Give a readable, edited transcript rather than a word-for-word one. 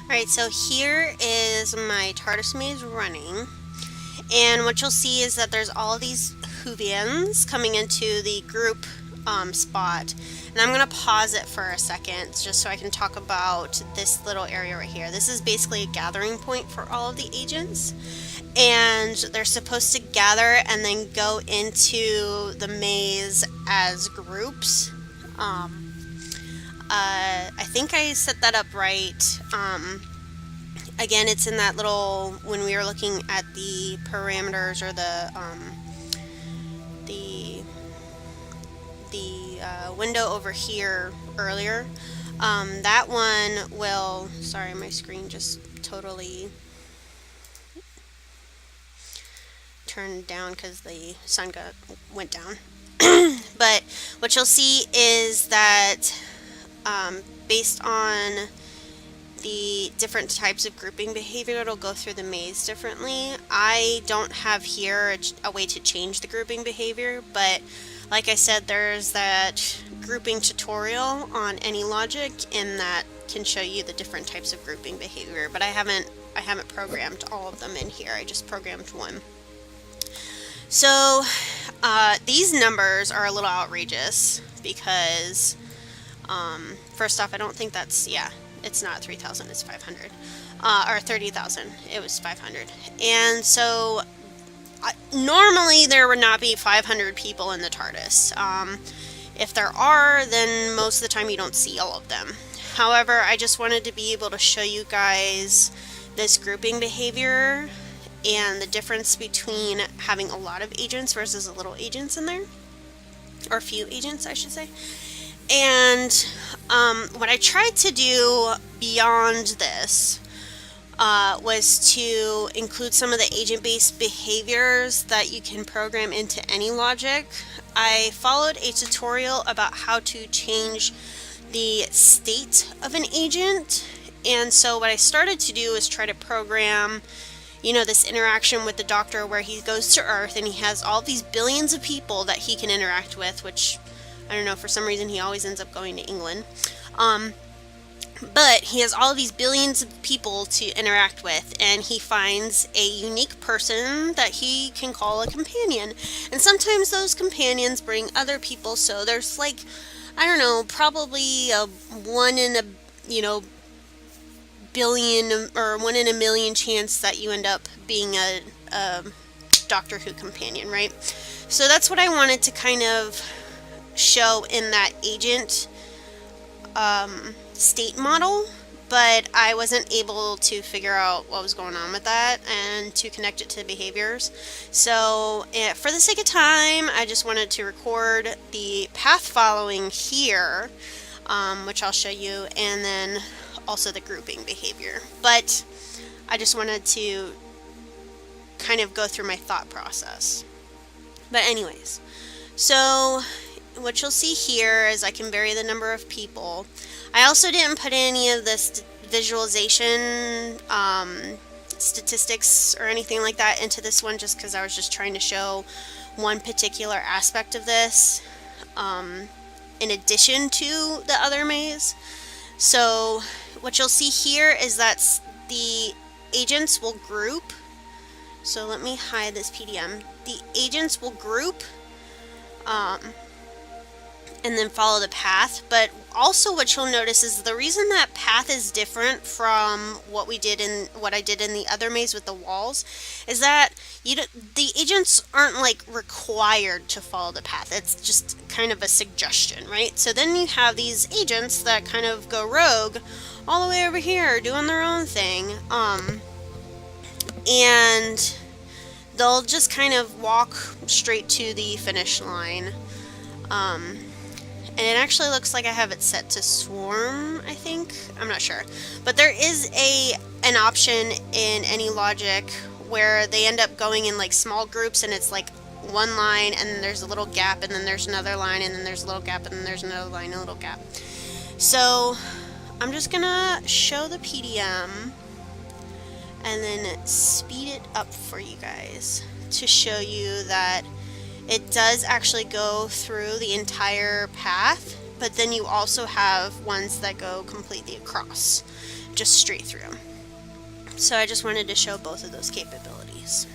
Alright, so here is my Tardis maze running. And what you'll see is that there's all these Whovians coming into the group spot. And I'm going to pause it for a second just so I can talk about this little area right here. This is basically a gathering point for all of the agents. And they're supposed to gather and then go into the maze as groups. I think I set that up right. Again, it's in that little, when we were looking at the parameters or the window over here earlier. That one will, sorry, my screen just totally turned down because the sun went down. But what you'll see is that based on the different types of grouping behavior, it'll go through the maze differently. I don't have here a way to change the grouping behavior, but like I said, there's that grouping tutorial on AnyLogic, and that can show you the different types of grouping behavior, but I haven't programmed all of them in here. I just programmed one. So these numbers are a little outrageous because first off, I don't think that's, yeah, it's not 3,000, it's 500. Or 30,000, it was 500. And so normally there would not be 500 people in the TARDIS. If there are, then most of the time you don't see all of them. However, I just wanted to be able to show you guys this grouping behavior and the difference between having a lot of agents versus a little agents in there. Or a few agents, I should say. And what I tried to do beyond this was to include some of the agent-based behaviors that you can program into AnyLogic. I followed a tutorial about how to change the state of an agent, and so what I started to do is try to program, you know, this interaction with the Doctor where he goes to Earth and he has all these billions of people that he can interact with, which I don't know, for some reason he always ends up going to England. But he has all of these billions of people to interact with, and he finds a unique person that he can call a companion. And sometimes those companions bring other people, so there's like, I don't know, probably a 1 in a, you know, billion or 1 in a million chance that you end up being a Doctor Who companion, right? So that's what I wanted to kind of show in that agent state model, but I wasn't able to figure out what was going on with that and to connect it to behaviors. So for the sake of time, I just wanted to record the path following here, which I'll show you, and then also the grouping behavior. But I just wanted to kind of go through my thought process. But anyways, so what you'll see here is I can vary the number of people. I also didn't put any of the visualization statistics or anything like that into this one, just because I was just trying to show one particular aspect of this in addition to the other maze. So what you'll see here is that the agents will group. So let me hide this PDM. The agents will group and then follow the path, but also what you'll notice is the reason that path is different from what I did in the other maze with the walls is that the agents aren't like required to follow the path. It's just kind of a suggestion, right? So then you have these agents that kind of go rogue all the way over here doing their own thing, and they'll just kind of walk straight to the finish line. And it actually looks like I have it set to swarm, I think. I'm not sure. But there is an option in AnyLogic where they end up going in like small groups, and it's like one line and then there's a little gap and then there's another line and then there's a little gap and then there's another line and a little gap. So I'm just gonna show the PDM and then speed it up for you guys to show you that it does actually go through the entire path, but then you also have ones that go completely across, just straight through. So I just wanted to show both of those capabilities.